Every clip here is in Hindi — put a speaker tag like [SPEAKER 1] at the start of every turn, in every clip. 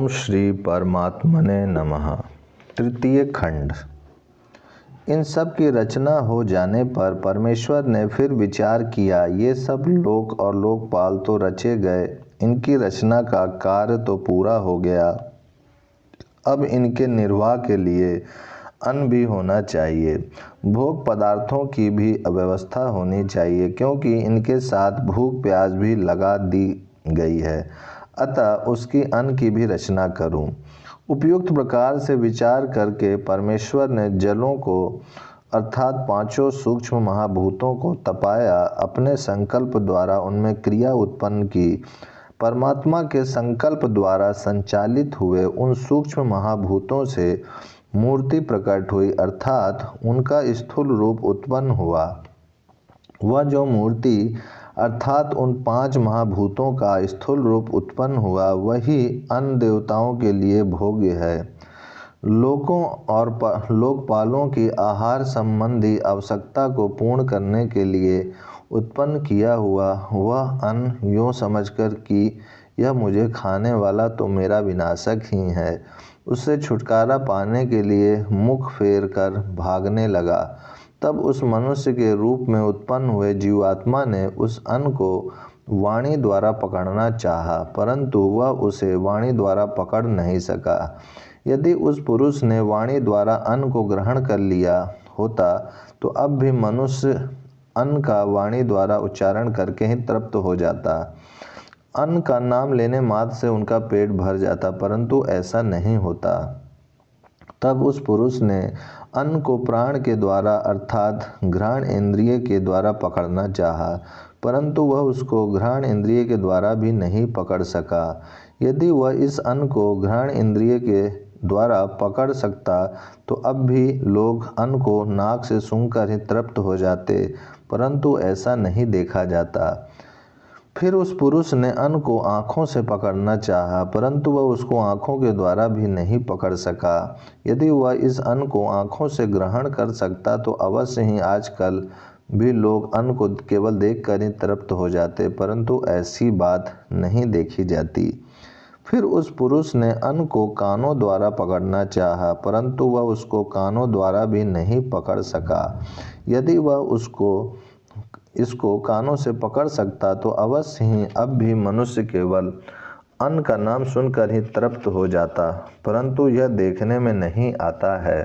[SPEAKER 1] ओम श्री परमात्मने नमः। तृतीय खंड। इन सब की रचना हो जाने पर परमेश्वर ने फिर विचार किया, ये सब लोक और लोकपाल तो रचे गए, इनकी रचना का कार्य तो पूरा हो गया। अब इनके निर्वाह के लिए अन्न भी होना चाहिए, भोग पदार्थों की भी व्यवस्था होनी चाहिए, क्योंकि इनके साथ भूख प्यास भी लगा दी गई है। अतः उसकी अन्न की भी रचना करूं। उपयुक्त प्रकार से विचार करके परमेश्वर ने जलों को अर्थात पांचों सूक्ष्म महाभूतों को तपाया, अपने संकल्प द्वारा उनमें क्रिया उत्पन्न की। परमात्मा के संकल्प द्वारा संचालित हुए उन सूक्ष्म महाभूतों से मूर्ति प्रकट हुई, अर्थात उनका स्थूल रूप उत्पन्न हुआ। वह जो मूर्ति अर्थात उन पांच महाभूतों का स्थूल रूप उत्पन्न हुआ, वही अन्य देवताओं के लिए भोग्य है। लोकों और लोकपालों की आहार संबंधी आवश्यकता को पूर्ण करने के लिए उत्पन्न किया हुआ वह अन्न यूँ समझकर कि यह मुझे खाने वाला तो मेरा विनाशक ही है, उससे छुटकारा पाने के लिए मुख फेर कर भागने लगा। तब उस मनुष्य के रूप में उत्पन्न हुए जीवात्मा ने उस अन्न को वाणी द्वारा पकड़ना चाहा, परंतु वह उसे वाणी द्वारा पकड़ नहीं सका। यदि उस पुरुष ने वाणी द्वारा अन्न को ग्रहण कर लिया होता तो अब भी मनुष्य अन्न का वाणी द्वारा उच्चारण करके ही तृप्त हो जाता। अन्न का नाम लेने मात्र से उनका पेट भर जाता, परंतु ऐसा नहीं होता। तब उस पुरुष ने अन्न को प्राण के द्वारा अर्थात घ्राण इंद्रिय के द्वारा पकड़ना चाहा, परंतु वह उसको घ्राण इंद्रिय के द्वारा भी नहीं पकड़ सका। यदि वह इस अन्न को घ्राण इंद्रिय के द्वारा पकड़ सकता तो अब भी लोग अन्न को नाक से सूंघकर ही तृप्त हो जाते, परंतु ऐसा नहीं देखा जाता। फिर उस पुरुष ने अन्न को आँखों से पकड़ना चाहा, परंतु वह उसको आँखों के द्वारा भी नहीं पकड़ सका। यदि वह इस अन्न को आँखों से ग्रहण कर सकता तो अवश्य ही आजकल भी लोग अन्न को केवल देखकर ही तृप्त हो जाते, परंतु ऐसी बात नहीं देखी जाती। फिर उस पुरुष ने अन्न को कानों द्वारा पकड़ना चाहा, परंतु वह उसको कानों द्वारा भी नहीं पकड़ सका। यदि वह इसको कानों से पकड़ सकता तो अवश्य ही अब भी मनुष्य केवल अन्न का नाम सुनकर ही तृप्त हो जाता, परंतु यह देखने में नहीं आता है।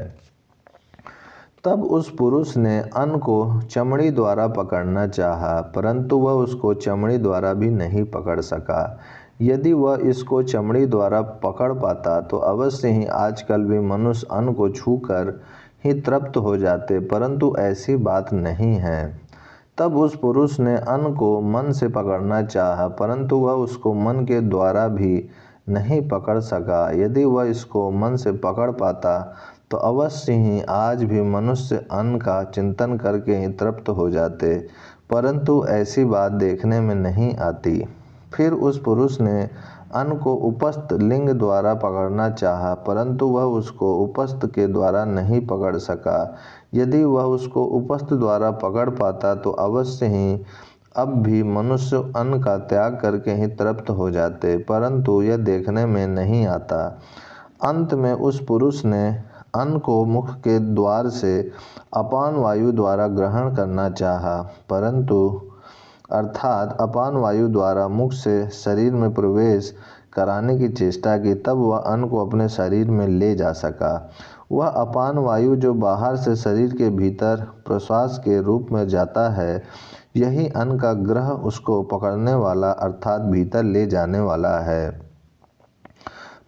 [SPEAKER 1] तब उस पुरुष ने अन्न को चमड़ी द्वारा पकड़ना चाहा, परंतु वह उसको चमड़ी द्वारा भी नहीं पकड़ सका। यदि वह इसको चमड़ी द्वारा पकड़ पाता तो अवश्य ही आजकल भी मनुष्य अन्न को छूकर ही तृप्त हो जाते, परंतु ऐसी बात नहीं है। तब उस पुरुष ने अन्न को मन से पकड़ना चाहा, परंतु वह उसको मन के द्वारा भी नहीं पकड़ सका। यदि वह इसको मन से पकड़ पाता तो अवश्य ही आज भी मनुष्य अन्न का चिंतन करके ही तृप्त हो जाते, परंतु ऐसी बात देखने में नहीं आती। फिर उस पुरुष ने अन्न को उपस्थ लिंग द्वारा पकड़ना चाहा, परंतु वह उसको उपस्थ के द्वारा नहीं पकड़ सका। यदि वह उसको उपस्थ द्वारा पकड़ पाता तो अवश्य ही अब भी मनुष्य अन्न का त्याग करके ही तृप्त हो जाते, परंतु यह देखने में नहीं आता। अंत में उस पुरुष ने अन्न को मुख के द्वार से अपान वायु द्वारा ग्रहण करना चाहा, परंतु अर्थात अपान वायु द्वारा मुख से शरीर में प्रवेश कराने की चेष्टा की, तब वह अन्न को अपने शरीर में ले जा सका। वह अपान वायु जो बाहर से शरीर के भीतर प्रश्वास के रूप में जाता है, यही अन्न का ग्रह उसको पकड़ने वाला अर्थात भीतर ले जाने वाला है।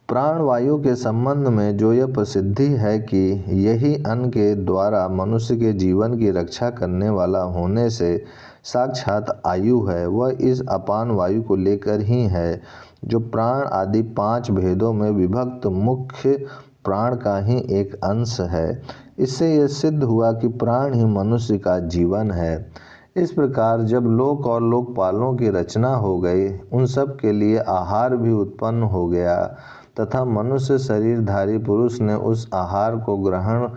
[SPEAKER 1] प्राण वायु के संबंध में जो यह प्रसिद्धि है कि यही अन्न के द्वारा मनुष्य के जीवन की रक्षा करने वाला होने से साक्षात आयु है, वह इस अपान वायु को लेकर ही है, जो प्राण आदि पांच भेदों में विभक्त मुख्य प्राण का ही एक अंश है। इससे यह सिद्ध हुआ कि प्राण ही मनुष्य का जीवन है। इस प्रकार जब लोक और लोकपालों की रचना हो गई, उन सब के लिए आहार भी उत्पन्न हो गया तथा मनुष्य शरीरधारी पुरुष ने उस आहार को ग्रहण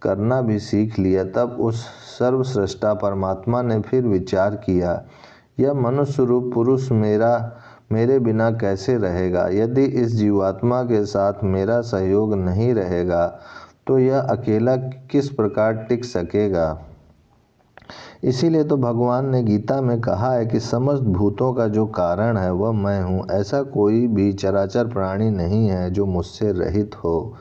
[SPEAKER 1] करना भी सीख लिया, तब उस सर्वश्रेष्ठा परमात्मा ने फिर विचार किया, यह मनुष्य रूप पुरुष मेरा मेरे बिना कैसे रहेगा? यदि इस जीवात्मा के साथ मेरा सहयोग नहीं रहेगा तो यह अकेला किस प्रकार टिक सकेगा? इसीलिए तो भगवान ने गीता में कहा है कि समस्त भूतों का जो कारण है वह मैं हूँ। ऐसा कोई भी चराचर प्राणी नहीं है जो मुझसे रहित हो।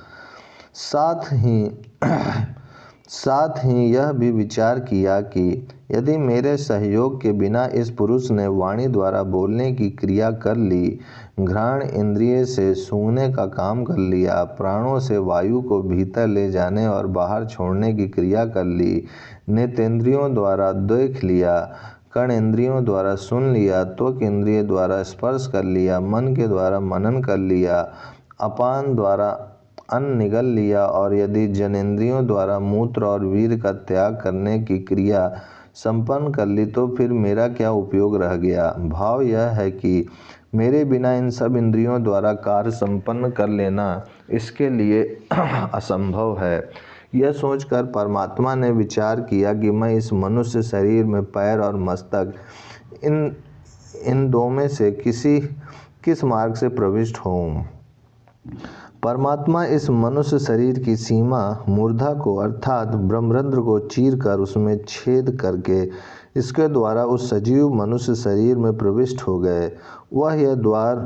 [SPEAKER 1] साथ ही यह भी विचार किया कि यदि मेरे सहयोग के बिना इस पुरुष ने वाणी द्वारा बोलने की क्रिया कर ली, घ्राण इंद्रिय से सूंघने का काम कर लिया, प्राणों से वायु को भीतर ले जाने और बाहर छोड़ने की क्रिया कर ली, नेत्रेंद्रियों द्वारा देख लिया, कर्ण इंद्रियों द्वारा सुन लिया, त्वक इंद्रिय द्वारा स्पर्श कर लिया, मन के द्वारा मनन कर लिया, अपान द्वारा अन्न निगल लिया और यदि जनेंद्रियों द्वारा मूत्र और वीर का त्याग करने की क्रिया संपन्न कर ली तो फिर मेरा क्या उपयोग रह गया? भाव यह है कि मेरे बिना इन सब इंद्रियों द्वारा कार्य संपन्न कर लेना इसके लिए असंभव है। यह सोचकर परमात्मा ने विचार किया कि मैं इस मनुष्य शरीर में पैर और मस्तक इन दो में से किस मार्ग से प्रविष्ट होऊं। परमात्मा इस मनुष्य शरीर की सीमा मूर्धा को अर्थात ब्रह्मरंध्र को चीर कर उसमें छेद करके इसके द्वारा उस सजीव मनुष्य शरीर में प्रविष्ट हो गए। वह यह द्वार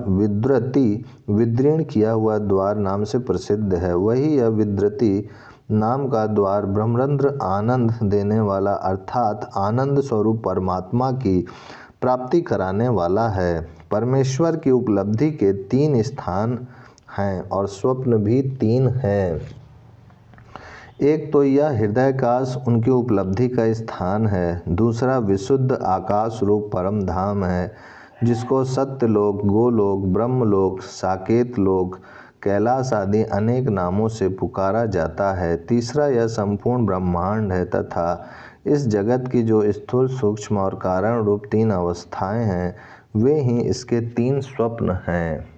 [SPEAKER 1] विदृढ़ किया हुआ द्वार नाम से प्रसिद्ध है। वही यह विदृति नाम का द्वार ब्रह्मरंध्र आनंद देने वाला अर्थात आनंद स्वरूप परमात्मा की प्राप्ति कराने वाला है। परमेश्वर की उपलब्धि के 3 स्थान हैं और स्वप्न भी 3 हैं। एक तो यह हृदयाकाश उनकी उपलब्धि का स्थान है, दूसरा विशुद्ध आकाश रूप परम धाम है जिसको सत्यलोक, गोलोक, ब्रह्मलोक, साकेत लोक, कैलाश आदि अनेक नामों से पुकारा जाता है। तीसरा यह संपूर्ण ब्रह्मांड है तथा इस जगत की जो स्थूल, सूक्ष्म और कारण रूप 3 अवस्थाएं हैं वे ही इसके 3 स्वप्न हैं।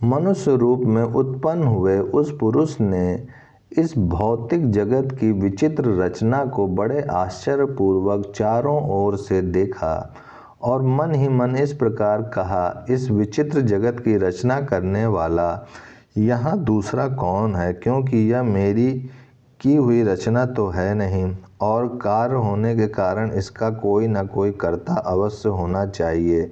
[SPEAKER 1] मनुष्य रूप में उत्पन्न हुए उस पुरुष ने इस भौतिक जगत की विचित्र रचना को बड़े आश्चर्यपूर्वक चारों ओर से देखा और मन ही मन इस प्रकार कहा, इस विचित्र जगत की रचना करने वाला यहाँ दूसरा कौन है? क्योंकि यह मेरी की हुई रचना तो है नहीं और कार्य होने के कारण इसका कोई न कोई कर्ता अवश्य होना चाहिए।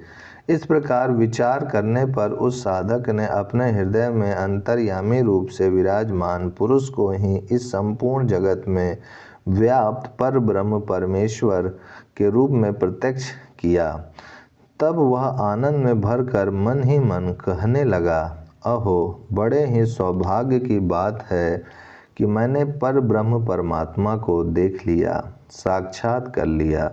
[SPEAKER 1] इस प्रकार विचार करने पर उस साधक ने अपने हृदय में अंतर्यामी रूप से विराजमान पुरुष को ही इस संपूर्ण जगत में व्याप्त पर ब्रह्म परमेश्वर के रूप में प्रत्यक्ष किया। तब वह आनंद में भरकर मन ही मन कहने लगा, अहो बड़े ही सौभाग्य की बात है कि मैंने पर ब्रह्म परमात्मा को देख लिया, साक्षात कर लिया।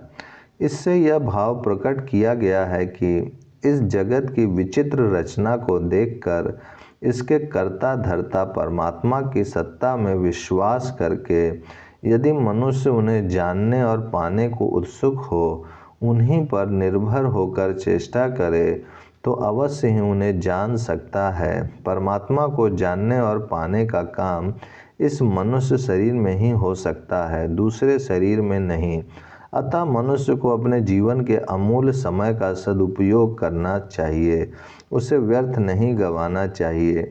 [SPEAKER 1] इससे यह भाव प्रकट किया गया है कि इस जगत की विचित्र रचना को देखकर इसके कर्ता धर्ता परमात्मा की सत्ता में विश्वास करके यदि मनुष्य उन्हें जानने और पाने को उत्सुक हो, उन्हीं पर निर्भर होकर चेष्टा करे तो अवश्य ही उन्हें जान सकता है। परमात्मा को जानने और पाने का काम इस मनुष्य शरीर में ही हो सकता है, दूसरे शरीर में नहीं। अतः मनुष्य को अपने जीवन के अमूल्य समय का सदुपयोग करना चाहिए, उसे व्यर्थ नहीं गंवाना चाहिए।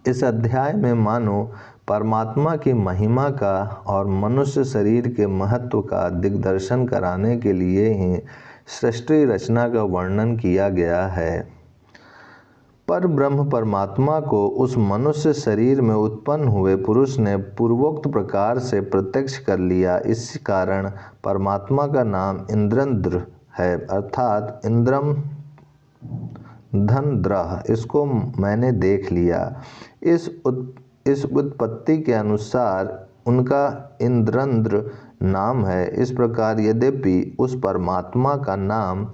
[SPEAKER 1] इस अध्याय में मानो परमात्मा की महिमा का और मनुष्य शरीर के महत्व का दिग्दर्शन कराने के लिए ही सृष्टि रचना का वर्णन किया गया है। पर ब्रह्म परमात्मा को उस मनुष्य शरीर में उत्पन्न हुए पुरुष ने पूर्वोक्त प्रकार से प्रत्यक्ष कर लिया। इस कारण परमात्मा का नाम इंद्रंद्र है अर्थात इंद्रम धनद्रह। इसको मैंने देख लिया। इस उत्पत्ति के अनुसार उनका इंद्रंद्र नाम है। इस प्रकार यद्यपि उस परमात्मा का नाम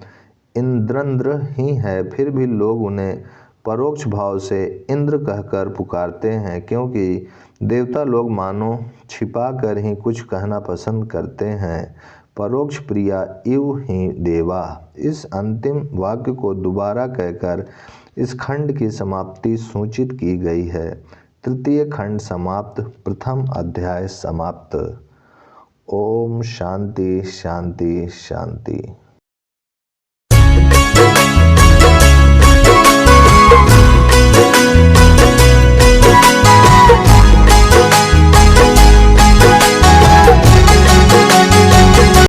[SPEAKER 1] इंद्रंद्र ही है, फिर भी लोग उन्हें परोक्ष भाव से इंद्र कहकर पुकारते हैं, क्योंकि देवता लोग मानो छिपा कर ही कुछ कहना पसंद करते हैं। परोक्ष प्रिया इव ही देवा। इस अंतिम वाक्य को दोबारा कहकर इस खंड की समाप्ति सूचित की गई है। तृतीय खंड समाप्त। प्रथम अध्याय समाप्त। ओम शांति शांति शांति।